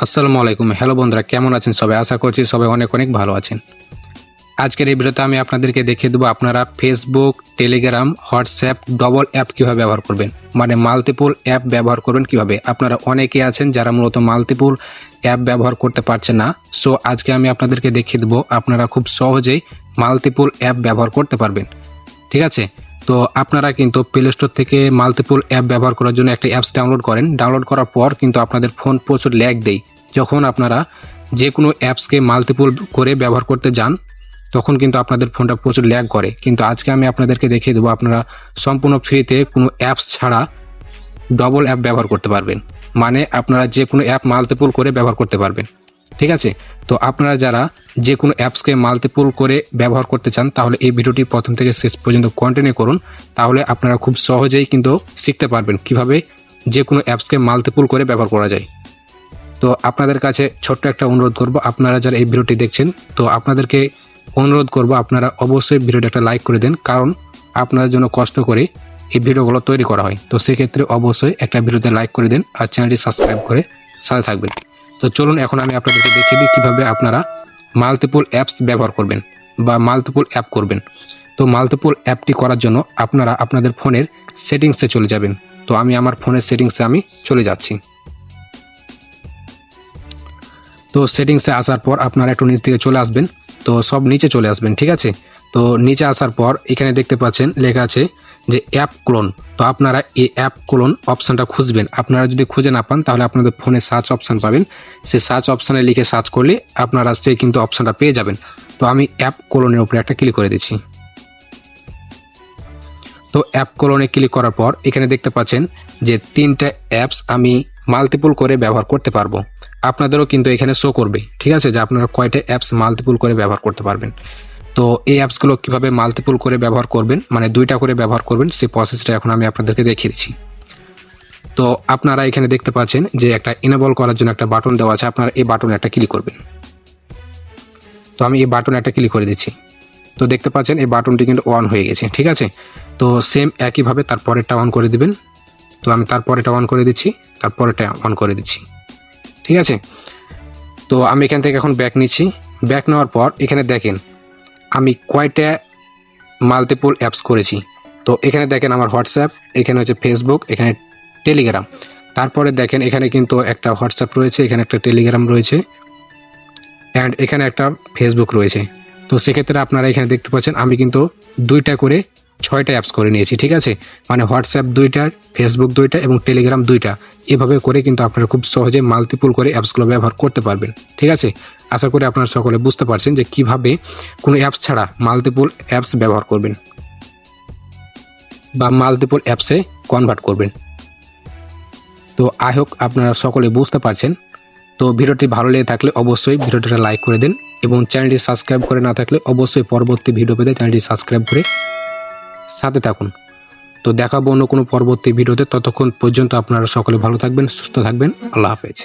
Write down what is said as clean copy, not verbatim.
আসসালামু আলাইকুম। হ্যালো বন্ধুরা, কেমন আছেন সবাই? আশা করছি সবাই অনেক অনেক ভালো আছেন। আজকের এই ভিডিওতে আমি আপনাদেরকে দেখিয়ে দেবো আপনারা Facebook, Telegram, WhatsApp double app কীভাবে ব্যবহার করবেন, মানে মাল্টিপল অ্যাপ ব্যবহার করবেন কীভাবে। আপনারা অনেকেই আছেন যারা মূলত মাল্টিপল অ্যাপ ব্যবহার করতে পারছেন না। সো আজকে আমি আপনাদেরকে দেখিয়ে দেবো আপনারা খুব সহজেই মাল্টিপল অ্যাপ ব্যবহার করতে পারবেন। ঠিক আছে, তো আপনারা কিন্তু প্লে স্টোর থেকে মাল্টিপল অ্যাপ ব্যবহার করার জন্য একটা অ্যাপস ডাউনলোড করেন। ডাউনলোড করার পর কিন্তু আপনাদের ফোন প্রচুর ল্যাগ দেয়। যখন আপনারা যে কোনো অ্যাপসকে মাল্টিপল করে ব্যবহার করতে যান তখন কিন্তু আপনাদের ফোনটা প্রচুর ল্যাগ করে। কিন্তু আজকে আমি আপনাদেরকে দেখিয়ে দেবো আপনারা সম্পূর্ণ ফ্রিতে কোনো অ্যাপস ছাড়া ডবল অ্যাপ ব্যবহার করতে পারবেন, মানে আপনারা যে কোনো অ্যাপ মাল্টিপল করে ব্যবহার করতে পারবেন। ঠিক আছে, তো আপনারা যারা যে কোনো অ্যাপসকে মাল্টিপল করে ব্যবহার করতে চান তাহলে এই ভিডিওটি প্রথম থেকে শেষ পর্যন্ত কন্টিনিউ করুন। তাহলে আপনারা খুব সহজেই কিন্তু শিখতে পারবেন কিভাবে যে কোনো অ্যাপসকে মাল্টিপল করে ব্যবহার করা যায়। তো আপনাদের কাছে ছোট্ট একটা অনুরোধ করব, আপনারা যারা এই ভিডিওটি দেখছেন তো আপনাদেরকে অনুরোধ করব আপনারা অবশ্যই ভিডিওটি একটা লাইক করে দেন, কারণ আপনাদের জন্য কষ্ট করে এই ভিডিওগুলো তৈরি করা হয়। তো সেক্ষেত্রে অবশ্যই একটা ভিডিওতে লাইক করে দেন আর চ্যানেলটি সাবস্ক্রাইব করে সাথে থাকবেন। তো চলুন এখন আমি আপনাদেরকে দেখিয়ে দিই কীভাবে আপনারা মাল্টিপল অ্যাপস ব্যবহার করবেন বা মাল্টিপল অ্যাপ করবেন। তো মাল্টিপল অ্যাপটি করার জন্য আপনারা আপনাদের ফোনের সেটিংসে চলে যাবেন। তো আমি আমার ফোনের সেটিংসে আমি চলে যাচ্ছি। তো সেটিংসে আসার পর আপনারা একটু নিচ দিকে চলে আসবেন। তো সব নিচে চলে আসবেন। ঠিক আছে, তো নিচে আসার পর এখানে দেখতে পাচ্ছেন লেখা আছে যে অ্যাপ ক্লোন। তো আপনারা এই অ্যাপ ক্লোন অপশানটা খুঁজবেন। আপনারা যদি খুঁজে না পান তাহলে আপনাদের ফোনে সার্চ অপশান পাবেন, সেই সার্চ অপশানে লিখে সার্চ করলে আপনারা সেই কিন্তু অপশানটা পেয়ে যাবেন। তো আমি অ্যাপ ক্লোনের উপরে একটা ক্লিক করে দিচ্ছি। তো অ্যাপ ক্লোনে ক্লিক করার পর এখানে দেখতে পাচ্ছেন যে 3টা অ্যাপস আমি মাল্টিপল করে ব্যবহার করতে পারবো। আপনাদেরও কিন্তু এখানে শো করবে, ঠিক আছে, যে আপনারা কয়টা অ্যাপস মাল্টিপল করে ব্যবহার করতে পারবেন। তো এই অ্যাপসগুলো কীভাবে মাল্টিপল করে ব্যবহার করবেন, মানে 2টা করে ব্যবহার করবেন, সেই প্রসেসটা এখন আমি আপনাদেরকে দেখিয়ে দিচ্ছি। তো আপনারা এখানে দেখতে পাচ্ছেন যে একটা এনেবল করার জন্য একটা বাটন দেওয়া আছে, আপনারা এই বাটনে একটা ক্লিক করবেন। তো আমি এই বাটনে একটা ক্লিক করে দিচ্ছি। তো দেখতে পাচ্ছেন এই বাটনটি কিন্তু অন হয়ে গেছে। ঠিক আছে, তো সেম একইভাবে তারপরেরটা অন করে দিবেন। তো আমি তারপরেটা অন করে দিচ্ছি, তারপরেটা অন করে দিচ্ছি। ঠিক আছে, তো আমি এখান থেকে এখন ব্যাক নিচ্ছি। ব্যাক নেওয়ার পর এখানে দেখেন আমি কয়টা মাল্টিপল অ্যাপস করেছি। তো এখানে দেখেন আমার হোয়াটসঅ্যাপ, এখানে হচ্ছে ফেসবুক, এখানে টেলিগ্রাম, তারপরে দেখেন এখানে কিন্তু একটা হোয়াটসঅ্যাপ রয়েছে, এখানে একটা টেলিগ্রাম রয়েছে অ্যান্ড এখানে একটা ফেসবুক রয়েছে। তো সেক্ষেত্রে আপনারা এখানে দেখতে পাচ্ছেন আমি কিন্তু 2টা করে 6টা অ্যাপস করে নিয়েছি। ঠিক আছে, মানে হোয়াটসঅ্যাপ 2টা, ফেসবুক 2টা এবং টেলিগ্রাম 2টা, এভাবে করে কিন্তু আপনারা খুব সহজে মাল্টিপল করে অ্যাপসগুলো ব্যবহার করতে পারবেন। ঠিক আছে, আশা করি আপনারা সকলে বুঝতে পারছেন যে কিভাবে কোনো অ্যাপস ছাড়া মাল্টিপল অ্যাপস ব্যবহার করবেন বা মাল্টিপল অ্যাপসে কনভার্ট করবেন। তো আই হোপ আপনারা সকলে বুঝতে পারছেন। তো ভিডিওটি ভালো লেগে থাকলে অবশ্যই ভিডিওটা লাইক করে দেন এবং চ্যানেলটি সাবস্ক্রাইব করে না থাকলে অবশ্যই পরবর্তী ভিডিও পেতে চ্যানেলটি সাবস্ক্রাইব করে সাথে থাকুন। তো দেখাবো অন্য কোনো পরবর্তী ভিডিওতে। ততক্ষণ পর্যন্ত আপনারা সকলে ভালো থাকবেন, সুস্থ থাকবেন। আল্লাহ হাফেজ।